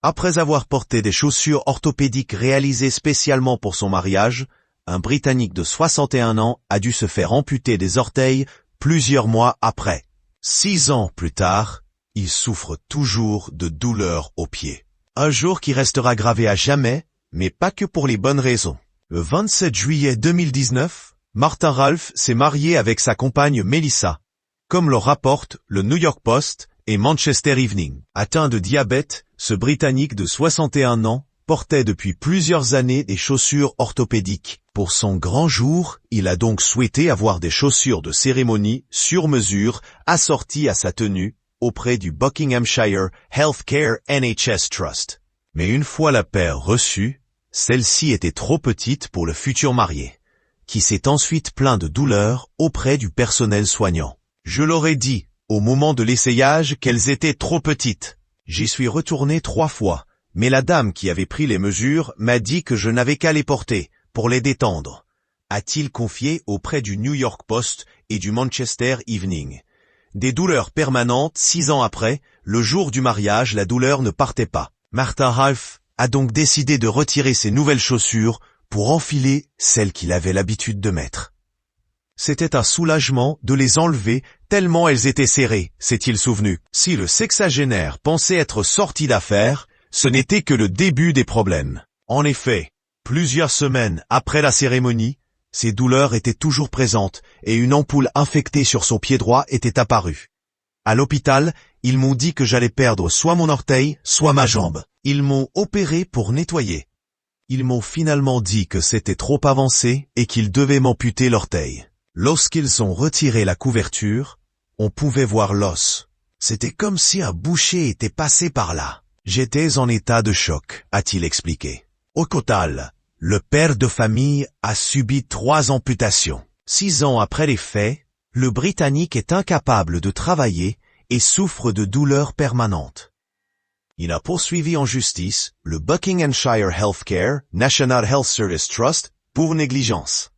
Après avoir porté des chaussures orthopédiques réalisées spécialement pour son mariage, un Britannique de 61 ans a dû se faire amputer des orteils plusieurs mois après. 6 ans plus tard, il souffre toujours de douleurs aux pieds. Un jour qui restera gravé à jamais, mais pas que pour les bonnes raisons. Le 27 juillet 2019, Martin Ralph s'est marié avec sa compagne Melissa, comme le rapportent le New York Post et Manchester Evening. Atteint de diabète, ce Britannique de 61 ans portait depuis plusieurs années des chaussures orthopédiques. Pour son grand jour, il a donc souhaité avoir des chaussures de cérémonie sur mesure assorties à sa tenue auprès du Buckinghamshire Healthcare NHS Trust. Mais une fois la paire reçue, celle-ci était trop petite pour le futur marié, qui s'est ensuite plaint de douleurs auprès du personnel soignant. Je leur ai dit, au moment de l'essayage, qu'elles étaient trop petites. J'y suis retourné 3 fois, mais la dame qui avait pris les mesures m'a dit que je n'avais qu'à les porter, pour les détendre, a-t-il confié auprès du New York Post et du Manchester Evening. Des douleurs permanentes 6 ans après, le jour du mariage, la douleur ne partait pas. Martin Ralph a donc décidé de retirer ses nouvelles chaussures pour enfiler celles qu'il avait l'habitude de mettre. C'était un soulagement de les enlever tellement elles étaient serrées, s'est-il souvenu. Si le sexagénaire pensait être sorti d'affaire, ce n'était que le début des problèmes. En effet, plusieurs semaines après la cérémonie, ses douleurs étaient toujours présentes et une ampoule infectée sur son pied droit était apparue. À l'hôpital, ils m'ont dit que j'allais perdre soit mon orteil, soit ma jambe. Ils m'ont opéré pour nettoyer. Ils m'ont finalement dit que c'était trop avancé et qu'ils devaient m'amputer l'orteil. Lorsqu'ils ont retiré la couverture, on pouvait voir l'os. C'était comme si un boucher était passé par là. J'étais en état de choc, a-t-il expliqué. Au total, le père de famille a subi 3 amputations. 6 ans après les faits, le Britannique est incapable de travailler et souffre de douleurs permanentes. Il a poursuivi en justice le Buckinghamshire Healthcare National Health Service Trust pour négligence.